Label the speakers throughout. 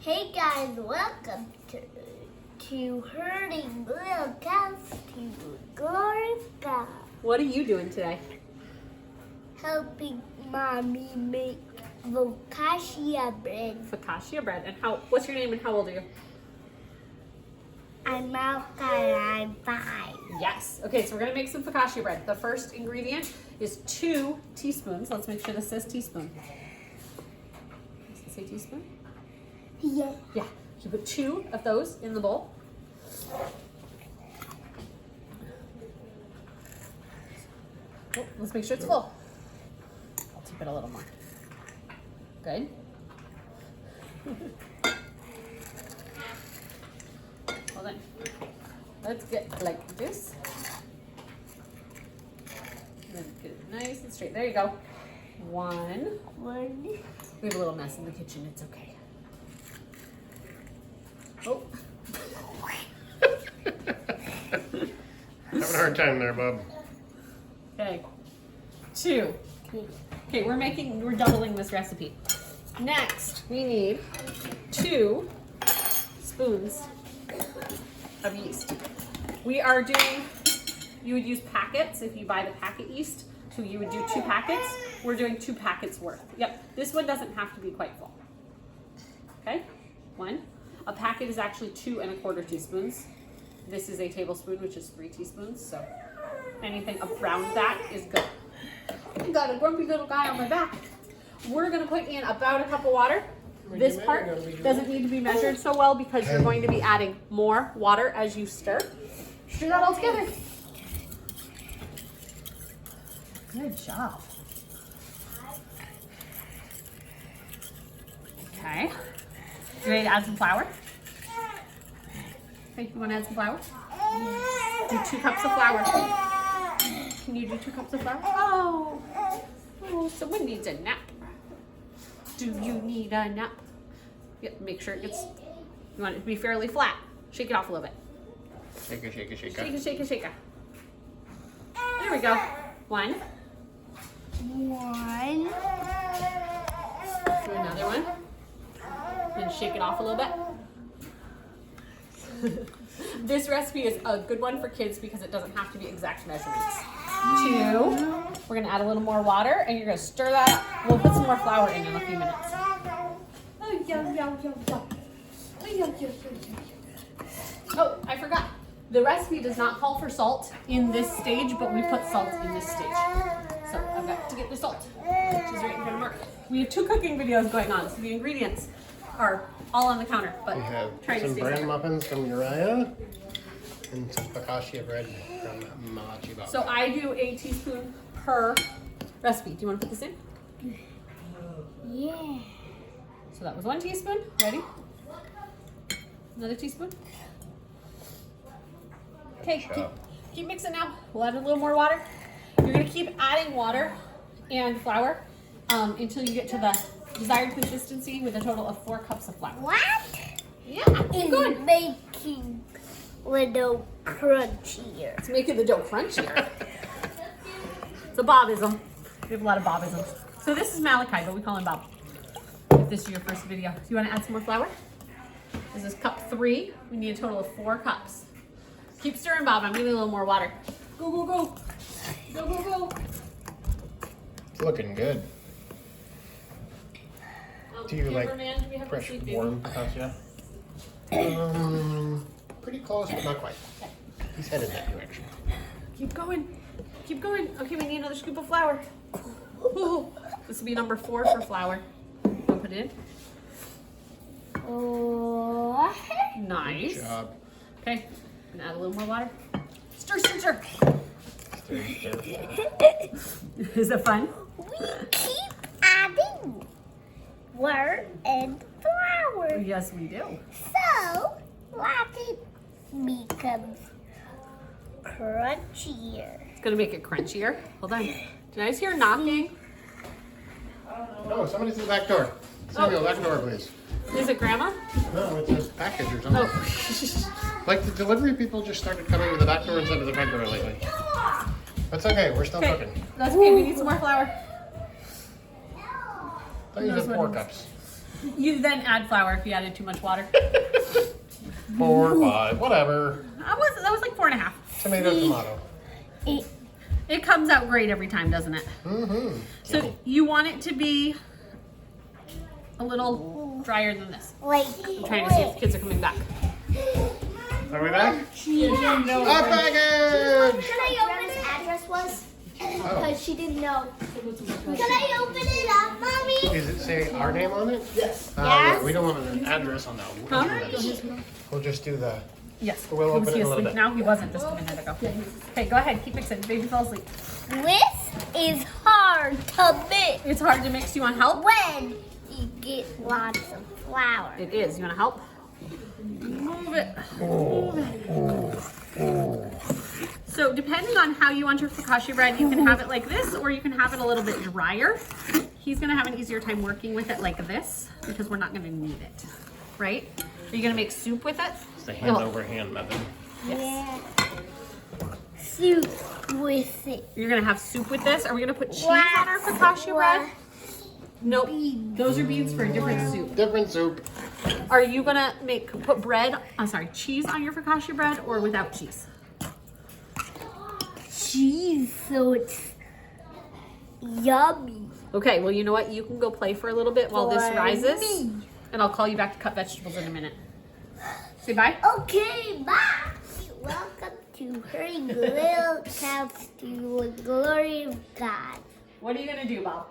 Speaker 1: Hey guys, welcome to herding little cows to glorious God.
Speaker 2: What are you doing today?
Speaker 1: Helping mommy make focaccia bread.
Speaker 2: Focaccia bread. And what's your name and how old are you?
Speaker 1: I'm Malachi and I'm 5.
Speaker 2: Yes. Okay, so we're gonna make some focaccia bread. The first ingredient is 2 teaspoons. Let's make sure this says teaspoon. Does it say teaspoon?
Speaker 1: Yeah.
Speaker 2: Yeah. So put 2 of those in the bowl. Oh, let's make sure it's full. I'll tip it a little more. Good. Hold on. Let's get like this. Then get it nice and straight. There you go. 1. We have a little mess in the kitchen. It's okay. Oh.
Speaker 3: Having a hard time there, bub.
Speaker 2: Okay. 2. Okay, we're doubling this recipe. Next, we need 2 spoons of yeast. We are doing, you would use packets if you buy the packet yeast. So you would do 2 packets. We're doing 2 packets worth. Yep, this one doesn't have to be quite full. Okay, 1. A packet is actually 2 1/4 teaspoons. This is a tablespoon, which is 3 teaspoons. So anything around that is good. I got a grumpy little guy on my back. We're gonna put in about a cup of water. This part doesn't need to be measured so well because you're going to be adding more water as you stir. Stir that all together. Good job. Okay. You ready to add some flour? Okay, you want to add some flour? Do 2 cups of flour. Can you do 2 cups of flour? Oh, someone needs a nap. Do you need a nap? Yep, make sure it gets, you want it to be fairly flat. Shake it off a little bit.
Speaker 3: Shake it, shake it, shake it.
Speaker 2: Shake it, shake it, shake it. There we go. 1. Do another one. Then shake it off a little bit. This recipe is a good one for kids because it doesn't have to be exact measurements. 2. We're gonna add a little more water and you're gonna stir that up. We'll put some more flour in a few minutes. Oh, I forgot. The recipe does not call for salt in this stage, but we put salt in this stage. So I've got to get the salt, which is right in front of Mark. We have 2 cooking videos going on, so the ingredients are all on the counter, but
Speaker 3: We have
Speaker 2: try to
Speaker 3: some
Speaker 2: stay
Speaker 3: bran
Speaker 2: safe.
Speaker 3: muffins from Uriah and some focaccia bread from Malachi.
Speaker 2: So I do a teaspoon per recipe. Do you want to put this in?
Speaker 1: Yeah.
Speaker 2: So that was 1 teaspoon. Ready? Another teaspoon. Okay, keep mixing now. We'll add a little more water. You're gonna keep adding water and flour until you get to the desired consistency with a total of 4 cups of flour.
Speaker 1: What?
Speaker 2: Yeah,
Speaker 1: It's
Speaker 2: good.
Speaker 1: making little crunchier.
Speaker 2: It's making the dough crunchier. It's a Bobism. We have a lot of Bobisms. So this is Malachi, but we call him Bob. If this is your first video. Do you want to add some more flour? This is cup 3. We need a total of 4 cups. Keep stirring, Bob. I'm getting a little more water. Go, go, go. Go, go, go.
Speaker 3: It's looking good. Do you like
Speaker 2: Cameraman, do we have a
Speaker 3: fresh,
Speaker 2: sleeping?
Speaker 3: warm focaccia? Pretty close, but not quite. He's headed that direction.
Speaker 2: Keep going. Keep going. Okay, we need another scoop of flour. Ooh. This will be number 4 for flour. Dump it in.
Speaker 1: Oh.
Speaker 2: Nice.
Speaker 3: Good job.
Speaker 2: Okay, and add a little more water. Stir, stir, stir.
Speaker 3: Stir, stir.
Speaker 2: Is it fun?
Speaker 1: We keep adding water and flour.
Speaker 2: Yes, we do.
Speaker 1: So, let it becomes crunchier.
Speaker 2: It's gonna make it crunchier. Hold on. Did I just hear knocking?
Speaker 3: No, somebody's at the back door. Samuel, back door, please.
Speaker 2: Is it Grandma?
Speaker 3: No, it's a package or something.
Speaker 2: Oh.
Speaker 3: Like the delivery people just started coming to the back door instead of the front door lately. That's okay, we're still
Speaker 2: Okay,
Speaker 3: cooking.
Speaker 2: that's okay. We need some more flour.
Speaker 3: I thought you said 4 cups.
Speaker 2: You then add flour if you added too much water.
Speaker 3: 4 or 5, whatever.
Speaker 2: That was like 4.5.
Speaker 3: Tomato.
Speaker 2: It comes out great every time, doesn't it?
Speaker 3: Mm-hmm.
Speaker 2: So you want it to be a little drier than this.
Speaker 1: Like,
Speaker 2: I'm trying to see if the kids are coming back.
Speaker 3: Are we back?
Speaker 1: No.
Speaker 3: A package!
Speaker 1: Can I open this address was?
Speaker 3: Oh.
Speaker 1: Because she didn't know. Can I open it up, Mommy?
Speaker 3: Does it say our name on it?
Speaker 4: Yes.
Speaker 3: Yeah, we don't want an address on that.
Speaker 2: Huh?
Speaker 3: We'll just do the...
Speaker 2: Yes.
Speaker 3: We'll
Speaker 2: Was
Speaker 3: open
Speaker 2: he
Speaker 3: it in a little
Speaker 2: asleep
Speaker 3: bit.
Speaker 2: now? He wasn't just a minute ago. Okay, go ahead. Keep mixing. Baby fell asleep.
Speaker 1: This is hard to mix
Speaker 2: It's hard to mix. You want help?
Speaker 1: when you get lots of flour.
Speaker 2: It is. You want to help? Move it. So depending on how you want your focaccia bread, you can have it like this or you can have it a little bit drier. He's going to have an easier time working with it like this because we're not going to need it, right? Are you going to make soup with it?
Speaker 3: It's the hand over hand method.
Speaker 1: Yeah. Soup with it.
Speaker 2: You're going to have soup with this? Are we going to put cheese on our focaccia bread? Nope. Those are beans for a different soup.
Speaker 3: Different soup.
Speaker 2: Are you going to put cheese on your focaccia bread or without cheese?
Speaker 1: Cheese, so it's yummy.
Speaker 2: Okay, well, you know what? You can go play for a little bit while this
Speaker 1: For
Speaker 2: rises.
Speaker 1: me.
Speaker 2: And I'll call you back to cut vegetables in a minute. Say bye.
Speaker 1: Okay, bye. Welcome to Hurry Little Counts to the Glory of God.
Speaker 2: What are you going to do, Bob?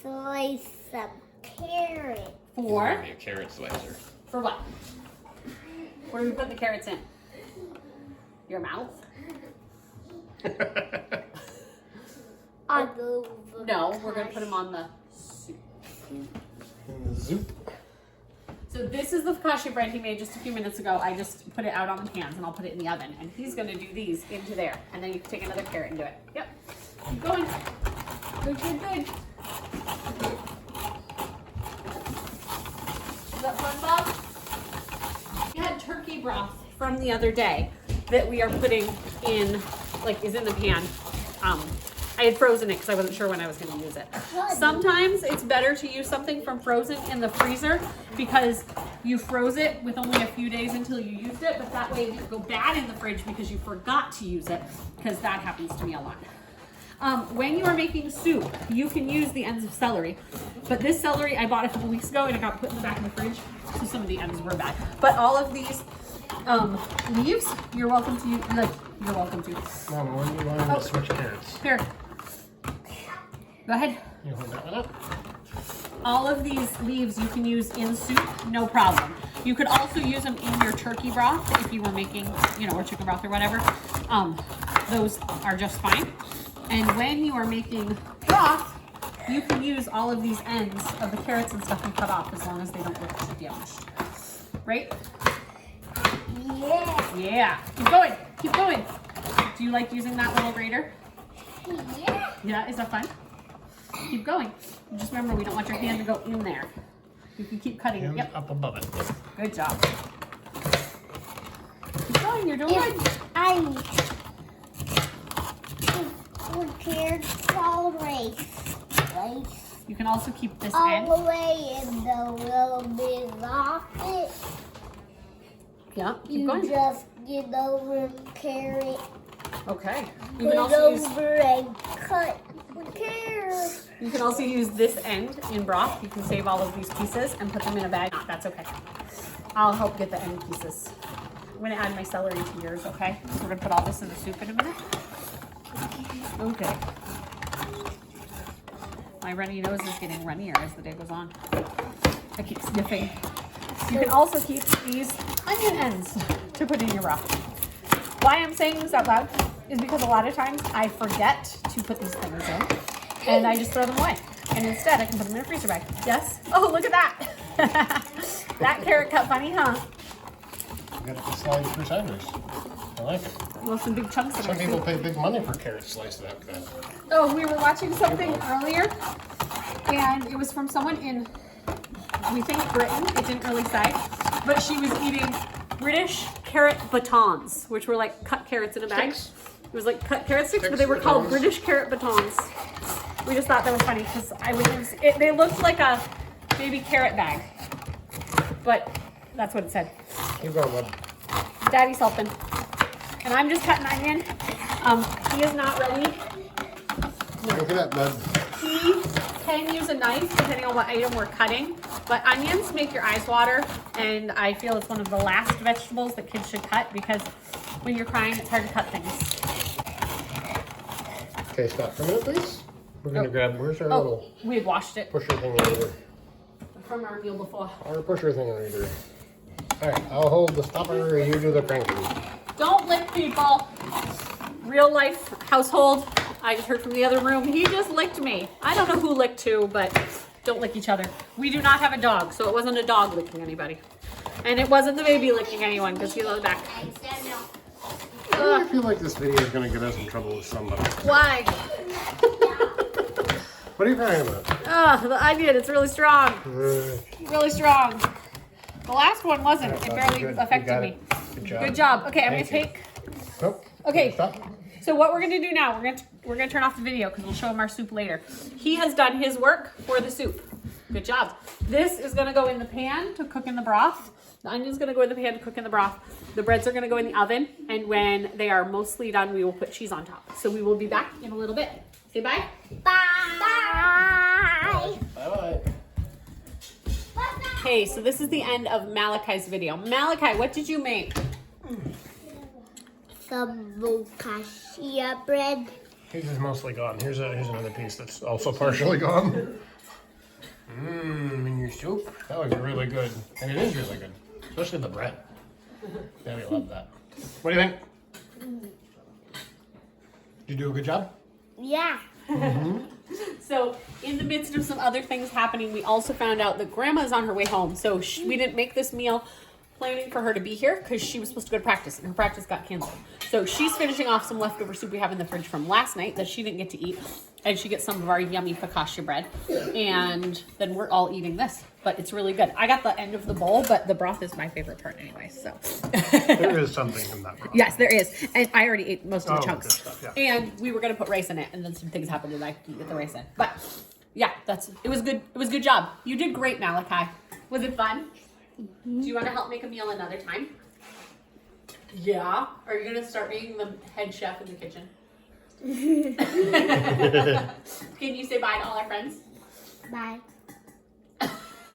Speaker 1: Slice some carrot.
Speaker 2: For?
Speaker 3: Maybe a carrot slicer.
Speaker 2: For what? Where do we put the carrots in? Your mouth?
Speaker 1: On the
Speaker 2: No, we're going to put them on the soup.
Speaker 3: Zoop.
Speaker 2: So this is the focaccia bread he made just a few minutes ago. I just put it out on the pans and I'll put it in the oven. And he's going to do these into there. And then you can take another carrot and do it. Yep. Keep going. Good, good, good. Is that fun, Bob? We had turkey broth from the other day that we are putting in, is in the pan. I had frozen it because I wasn't sure when I was going to use it. Sometimes it's better to use something from frozen in the freezer because you froze it with only a few days until you used it, but that way it didn't go bad in the fridge because you forgot to use it, because that happens to me a lot. When you are making soup, you can use the ends of celery, but this celery I bought a couple weeks ago and it got put in the back of the fridge, so some of the ends were bad. But all of these leaves, you're welcome to use. You're welcome to.
Speaker 3: Mom, when do you want to switch carrots?
Speaker 2: Here. Go ahead.
Speaker 3: You hold that one up.
Speaker 2: All of these leaves you can use in soup, no problem. You could also use them in your turkey broth if you were making, or chicken broth or whatever. Those are just fine. And when you are making broth, you can use all of these ends of the carrots and stuff you cut off as long as they don't look too damaged. Right?
Speaker 1: Yeah.
Speaker 2: Yeah. Keep going. Keep going. Do you like using that little grater?
Speaker 1: Yeah.
Speaker 2: Yeah, is that fun? Keep going. Just remember, we don't want your hand to go in there. You can keep cutting it.
Speaker 3: Hands
Speaker 2: Yep.
Speaker 3: up above it.
Speaker 2: Good job. Keep going. You're doing good.
Speaker 1: I prepared all race.
Speaker 2: You can also keep this
Speaker 1: All
Speaker 2: end.
Speaker 1: the way in the little bit off it.
Speaker 2: Yeah, keep
Speaker 1: You
Speaker 2: going.
Speaker 1: just get over and carrot.
Speaker 2: Okay. You
Speaker 1: Put
Speaker 2: can also use
Speaker 1: over and cut the carrot.
Speaker 2: you can also use this end in broth. You can save all of these pieces and put them in a bag. That's okay. I'll help get the end pieces. I'm gonna add my celery to yours, okay? So we're gonna put all this in the soup in a minute. Okay. My runny nose is getting runnier as the day goes on. I keep sniffing. You can also keep these onion ends to put in your broth. Why I'm saying this out loud is because a lot of times I forget to put these things in and I just throw them away. And instead I can put them in a freezer bag. Yes? Oh, look at that. That carrot cut funny, huh?
Speaker 3: You got to slide through sideways. I like it.
Speaker 2: Well, some big chunks of
Speaker 3: Some
Speaker 2: it.
Speaker 3: people pay big money for carrots sliced like that.
Speaker 2: Oh, we were watching something earlier and it was from someone in, we think Britain, it didn't really say, but she was eating British carrot batons, which were like cut carrots in a bag.
Speaker 3: Sticks.
Speaker 2: It was like cut carrot sticks, but
Speaker 3: Sticks,
Speaker 2: they were called
Speaker 3: batons.
Speaker 2: British carrot batons. We just thought that was funny because they looked like a baby carrot bag. But that's what it said.
Speaker 3: Keep going, bud.
Speaker 2: Daddy's helping. And I'm just cutting onion. He is not ready.
Speaker 3: Look at that, bud.
Speaker 2: He can use a knife depending on what item we're cutting. But onions make your eyes water. And I feel it's one of the last vegetables that kids should cut because when you're crying, it's hard to cut things.
Speaker 3: Okay, stop for a minute, please. We're gonna grab, where's our little
Speaker 2: We had washed it
Speaker 3: pusher thing over there?
Speaker 2: from our meal before.
Speaker 3: Our pusher thing over there. Alright, I'll hold the stopper, you do the cranking.
Speaker 2: Don't lick people. Real life household. I just heard from the other room. He just licked me. I don't know who licked who, but don't lick each other. We do not have a dog, so it wasn't a dog licking anybody. And it wasn't the baby licking anyone because he's on the back.
Speaker 3: I feel like this video is gonna get us in trouble with somebody.
Speaker 2: Why?
Speaker 3: What are you crying about?
Speaker 2: Oh, the onion, it's really strong. Really strong. The last one wasn't. It barely affected me.
Speaker 3: Good job.
Speaker 2: Good job. Okay, I'm gonna
Speaker 3: Thank
Speaker 2: take.
Speaker 3: Oh,
Speaker 2: Okay.
Speaker 3: Stop.
Speaker 2: So what we're gonna do now? We're gonna turn off the video because we'll show him our soup later. He has done his work for the soup. Good job. This is gonna go in the pan to cook in the broth. The onion's gonna go in the pan to cook in the broth. The breads are gonna go in the oven, and when they are mostly done, we will put cheese on top. So we will be back in a little bit. Say bye.
Speaker 1: Bye.
Speaker 3: Bye-bye.
Speaker 2: Okay, so this is the end of Malachi's video. Malachi, what did you make?
Speaker 1: Some focaccia bread.
Speaker 3: His is mostly gone. Here's another piece that's also partially gone. In your soup? That was really good. And it is really good. Especially the bread. Yeah, we love that. What do you think? Did you do a good job?
Speaker 1: Yeah.
Speaker 2: So in the midst of some other things happening, we also found out that Grandma's on her way home. So we didn't make this meal planning for her to be here because she was supposed to go to practice and her practice got canceled. So she's finishing off some leftover soup we have in the fridge from last night that she didn't get to eat. And she gets some of our yummy focaccia bread. And then we're all eating this. But it's really good. I got the end of the bowl, but the broth is my favorite part anyway. So
Speaker 3: There is something in that broth.
Speaker 2: yes, there is. And I already ate most of the chunks.
Speaker 3: Good stuff, yeah.
Speaker 2: And we were gonna put rice in it, and then some things happened and I couldn't get the rice in. But yeah, it was good. It was a good job. You did great, Malachi. Was it fun? Do you want to help make a meal another time? Yeah. Are you gonna start being the head chef in the kitchen? Can you say bye to all our friends?
Speaker 1: Bye.